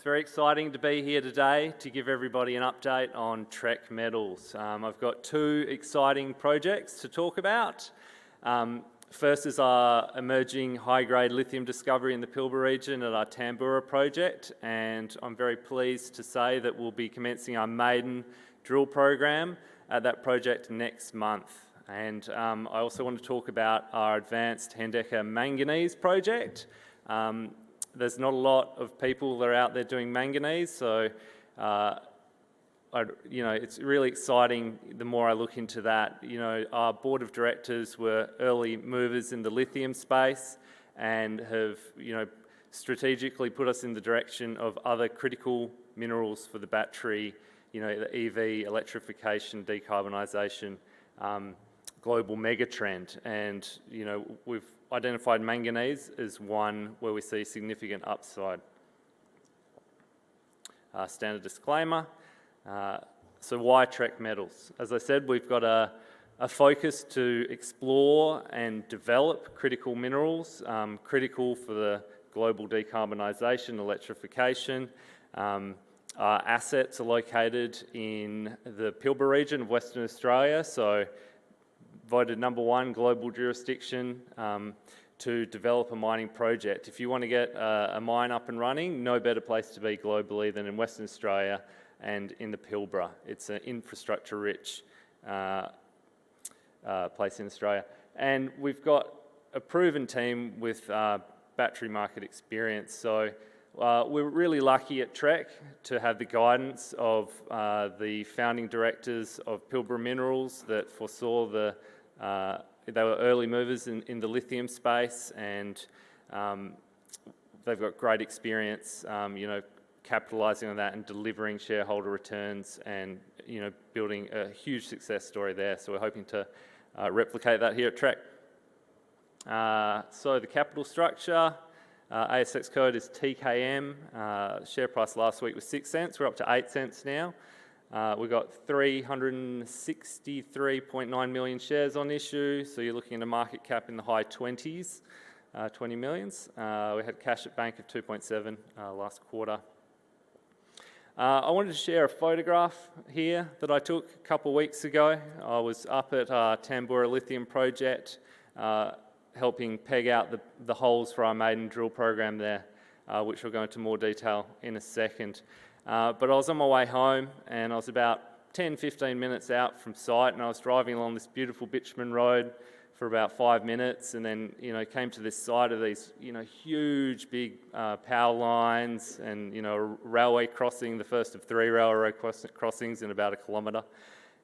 It's very exciting to be here today to give everybody an update on Trek Metals. I've got two exciting projects to talk about. First is our emerging high-grade lithium discovery in the Pilbara region at our Tambora project, and I'm very pleased to say that we'll be commencing our maiden drill program at that project next month. And I also want to talk about our advanced Hendeka Manganese project. There's not a lot of people that are out there doing manganese, so it's really exciting the more I look into that. Our board of directors were early movers in the lithium space and have, strategically put us in the direction of other critical minerals for the battery, the EV, electrification, decarbonisation, global megatrend. And, we've identified manganese as one where we see significant upside. Standard disclaimer. So why Trek Metals? As I said, we've got a focus to explore and develop critical minerals, critical for the global decarbonisation, electrification. Our assets are located in the Pilbara region of Western Australia, so voted #1 global jurisdiction to develop a mining project. If you want to get a mine up and running, no better place to be globally than in Western Australia and in the Pilbara. It's an infrastructure-rich place in Australia. And we've got a proven team with battery market experience. So we're really lucky at Trek to have the guidance of the founding directors of Pilbara Minerals that foresaw they were early movers in the lithium space, and they've got great experience, capitalising on that and delivering shareholder returns and, building a huge success story there. So we're hoping to replicate that here at Trek. So the capital structure, ASX code is TKM. Share price last week was 6 cents. We're up to 8 cents now. We've got 363.9 million shares on issue, so you're looking at a market cap in the high 20s, 20 millions. We had cash at bank of 2.7 last quarter. I wanted to share a photograph here that I took a couple of weeks ago. I was up at our Tambora lithium project, helping peg out the holes for our maiden drill program there, which we'll go into more detail in a second. But I was on my way home and I was about 10-15 minutes out from site, and I was driving along this beautiful bitumen road for about 5 minutes, and then came to this site of these huge big power lines and a railway crossing, the first of 3 railway crossings in about 1 kilometre.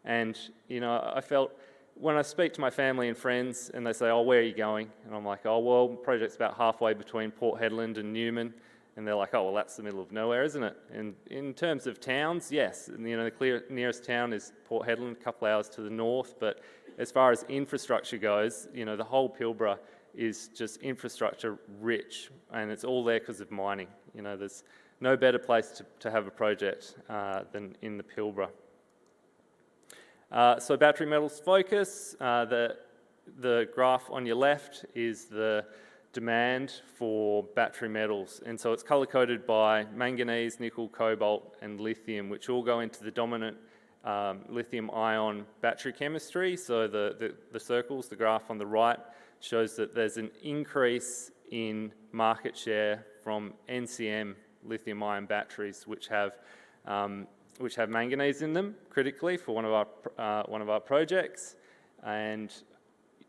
And I felt, when I speak to my family and friends and they say, "Oh, where are you going?" and I'm like, "Oh, well, the project's about halfway between Port Hedland and Newman." And they're like, "Oh, well, that's the middle of nowhere, isn't it?" And in terms of towns, yes. And, the nearest town is Port Hedland, a couple hours to the north. But as far as infrastructure goes, the whole Pilbara is just infrastructure rich, and it's all there because of mining. There's no better place to have a project than in the Pilbara. So battery metals focus. The graph on your left is the demand for battery metals, and so it's color-coded by manganese, nickel, cobalt and lithium, which all go into the dominant lithium-ion battery chemistry. So the circles, the graph on the right, shows that there's an increase in market share from NCM lithium-ion batteries, which have manganese in them critically for one of our projects. And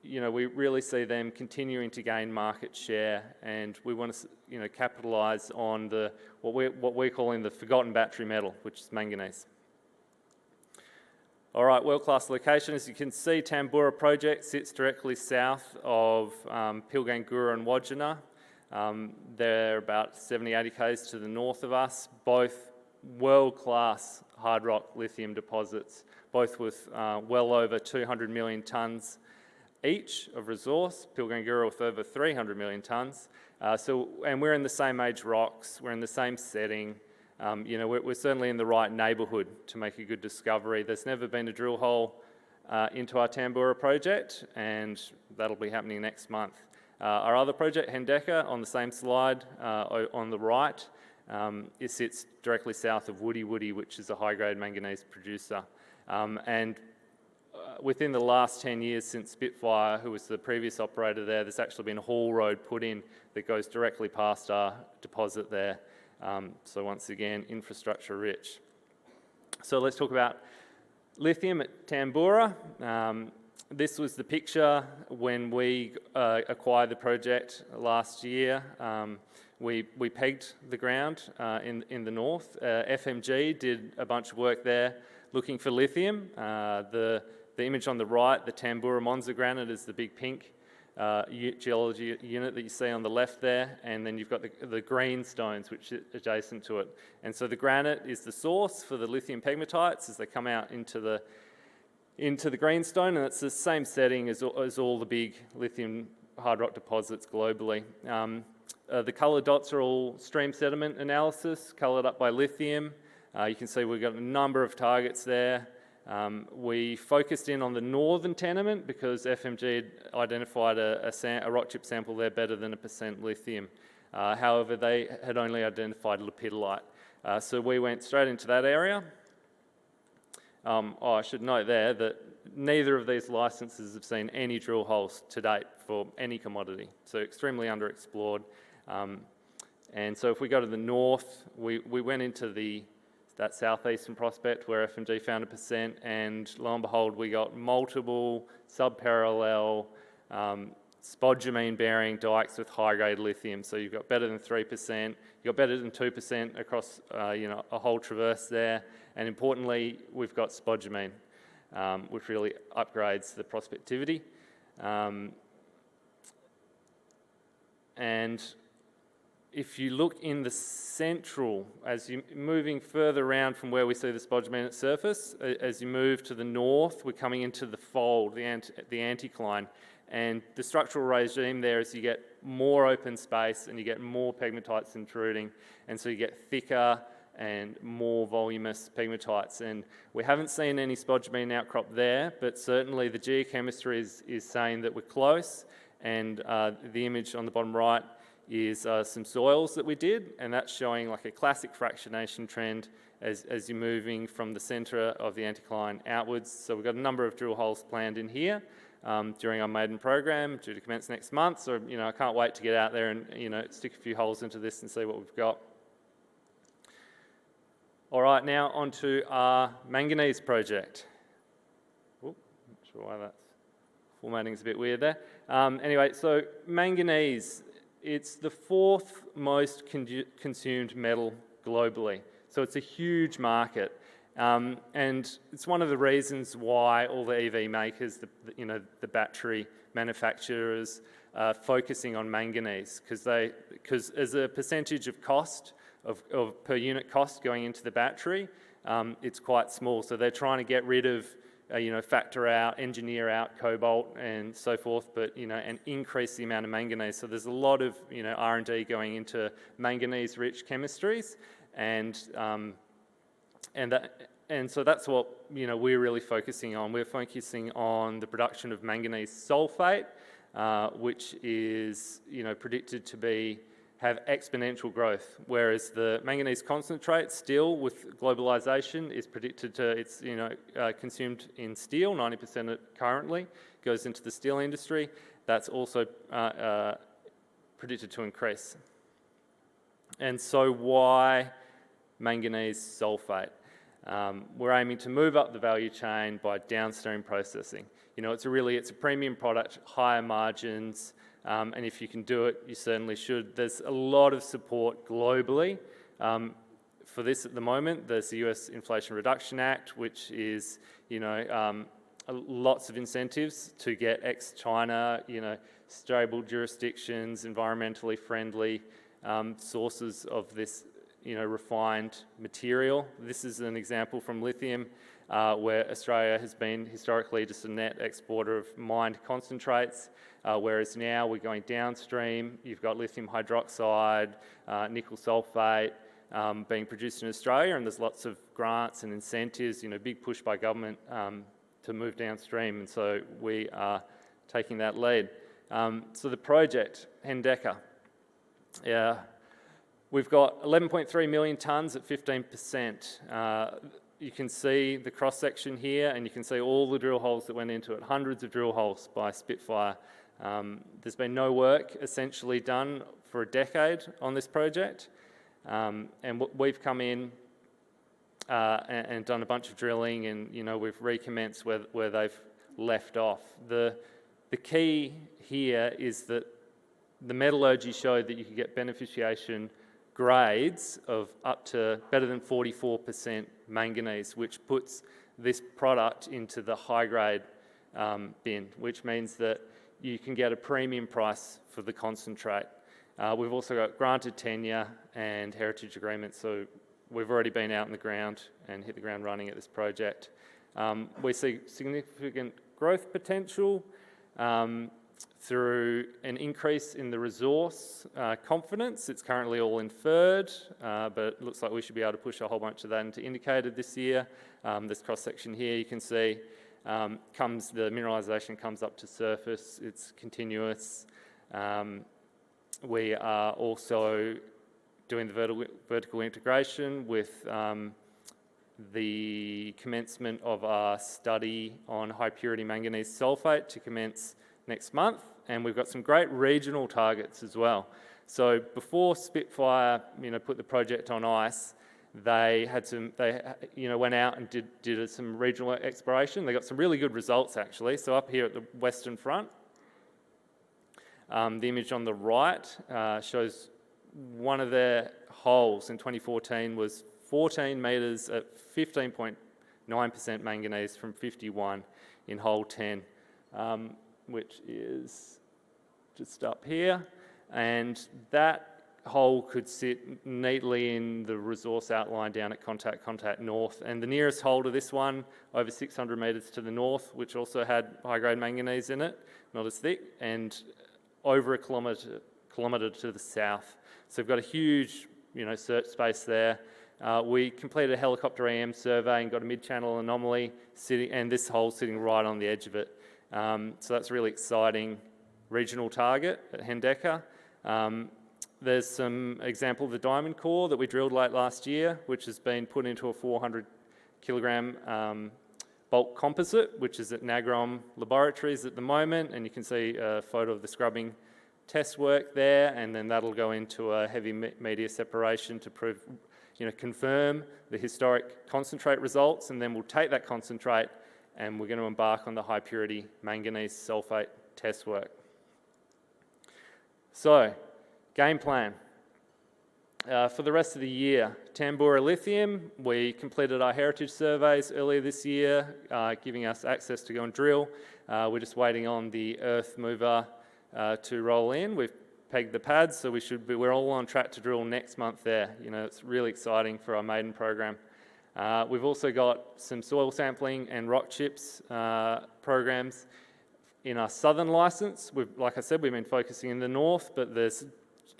we really see them continuing to gain market share, and we want to, capitalise on what we're calling the forgotten battery metal, which is manganese. All right, world-class location. As you can see, Tambora project sits directly south of Pilgangoora and Wodgina. They're about 70-80 k's to the north of us, both world-class hard rock lithium deposits, both with well over 200 million tonnes each of resource, Pilgangoora with over 300 million tonnes. And we're in the same age rocks, we're in the same setting. We're certainly in the right neighbourhood to make a good discovery. There's never been a drill hole into our Tambora project, and that'll be happening next month. Our other project, Hendeka, on the same slide on the right, It sits directly south of Woody, which is a high-grade manganese producer. Within the last 10 years since Spitfire, who was the previous operator there, there's actually been a haul road put in that goes directly past our deposit there. So once again, infrastructure rich. So let's talk about lithium at Tambora. This was the picture when we acquired the project last year. We pegged the ground in the north. FMG did a bunch of work there looking for lithium. The image on the right, the Tambora Monza granite, is the big pink geology unit that you see on the left there, and then you've got the green stones which are adjacent to it. And so the granite is the source for the lithium pegmatites as they come out into the greenstone, and it's the same setting as all the big lithium hard rock deposits globally. The coloured dots are all stream sediment analysis, coloured up by lithium. You can see we've got a number of targets there. We focused in on the northern tenement because FMG had identified a rock chip sample there better than 1% lithium. However, they had only identified lepidolite. So we went straight into that area. I should note there that neither of these licenses have seen any drill holes to date for any commodity, so extremely underexplored. And so if we go to the north, we went into that southeastern prospect where FMG found 1%, and lo and behold, we got multiple sub-parallel spodumene-bearing dikes with high-grade lithium. So you've got better than 3%, you've got better than 2% across a whole traverse there, and importantly, we've got spodumene, which really upgrades the prospectivity. And if you look in the central, as you're moving further around from where we see the spodumene at surface, as you move to the north, we're coming into the fold, the anticline. And the structural regime there is you get more open space and you get more pegmatites intruding. And so you get thicker and more voluminous pegmatites. And we haven't seen any spodumene outcrop there, but certainly the geochemistry is saying that we're close. And the image on the bottom right is some soils that we did, and that's showing like a classic fractionation trend as you're moving from the centre of the anticline outwards. So we've got a number of drill holes planned in here during our maiden program, due to commence next month. So I can't wait to get out there and stick a few holes into this and see what we've got. All right, now onto our manganese project. Not sure why that's formatting's a bit weird there. Anyway, so manganese. It's the fourth most consumed metal globally, so it's a huge market, and it's one of the reasons why all the EV makers, the battery manufacturers, are focusing on manganese, because as a percentage of cost of per unit cost going into the battery, it's quite small. So they're trying to get rid of factor out, engineer out cobalt and so forth, but and increase the amount of manganese. So there's a lot of R&D going into manganese-rich chemistries, and so that's what we're really focusing on. We're focusing on the production of manganese sulfate, which is predicted to have exponential growth, whereas the manganese concentrate still with globalization is predicted to, it's consumed in steel, 90% of it currently goes into the steel industry. That's also predicted to increase. And so why manganese sulfate? We're aiming to move up the value chain by downstream processing. It's a premium product, higher margins, and if you can do it, you certainly should. There's a lot of support globally for this at the moment. There's the US Inflation Reduction Act, which is, lots of incentives to get ex-China, stable jurisdictions, environmentally friendly sources of this, refined material. This is an example from lithium, where Australia has been historically just a net exporter of mined concentrates, whereas now we're going downstream. You've got lithium hydroxide, nickel sulfate being produced in Australia, and there's lots of grants and incentives, big push by government to move downstream, and so we are taking that lead. So the project, Hendeka, We've got 11.3 million tonnes at 15%. You can see the cross-section here, and you can see all the drill holes that went into it, hundreds of drill holes by Spitfire. There's been no work essentially done for a decade on this project, and we've come in and done a bunch of drilling, and we've recommenced where they've left off. The key here is that the metallurgy showed that you could get beneficiation grades of up to better than 44% manganese, which puts this product into the high-grade bin, which means that you can get a premium price for the concentrate. We've also got granted tenure and heritage agreements, so we've already been out in the ground and hit the ground running at this project. We see significant growth potential through an increase in the resource confidence. It's currently all inferred, but it looks like we should be able to push a whole bunch of that into indicated this year. This cross-section here, you can see, the mineralisation comes up to surface. It's continuous. We are also doing the vertical integration with the commencement of our study on high-purity manganese sulphate to commence next month, and we've got some great regional targets as well. So before Spitfire, put the project on ice, they went out and did some regional exploration. They got some really good results actually. So up here at the western front, the image on the right shows one of their holes in 2014 was 14 metres at 15.9% manganese from 51 in hole 10. Which is just up here, and that hole could sit neatly in the resource outline down at Contact North, and the nearest hole to this one, over 600 metres to the north, which also had high-grade manganese in it, not as thick, and over a kilometre to the south. So we've got a huge search space there. We completed a helicopter EM survey and got a mid-channel anomaly sitting, and this hole sitting right on the edge of it. So that's a really exciting regional target at Hendeka. There's some example of the diamond core that we drilled late last year, which has been put into a 400 kilogram bulk composite, which is at Nagrom Laboratories at the moment, and you can see a photo of the scrubbing test work there, and then that'll go into a heavy media separation to prove, confirm the historic concentrate results, and then we'll take that concentrate and we're going to embark on the high purity manganese sulphate test work. So, game plan. For the rest of the year, Tambora Lithium, we completed our heritage surveys earlier this year, giving us access to go and drill. We're just waiting on the earth mover to roll in. We've pegged the pads, so we're all on track to drill next month there. It's really exciting for our maiden program. We've also got some soil sampling and rock chips programs in our southern licence. Like I said, we've been focusing in the north, but there's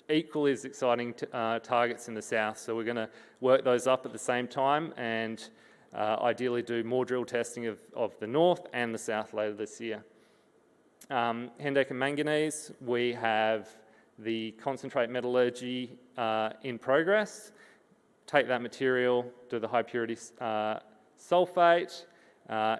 equally as exciting targets in the south. So we're going to work those up at the same time and ideally do more drill testing of the north and the south later this year. Hendeka Manganese, we have the concentrate metallurgy in progress. Take that material, do the high purity sulphate.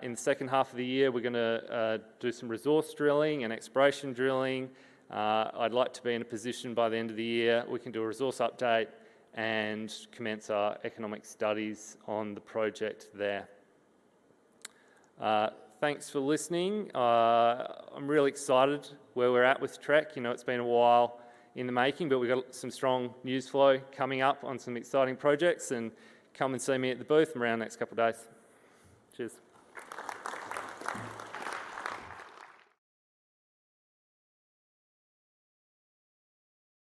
In the second half of the year, we're going to do some resource drilling and exploration drilling. I'd like to be in a position by the end of the year we can do a resource update and commence our economic studies on the project there. Thanks for listening. I'm really excited where we're at with Trek. It's been a while in the making, but we've got some strong news flow coming up on some exciting projects, and come and see me at the booth around the next couple of days. Cheers.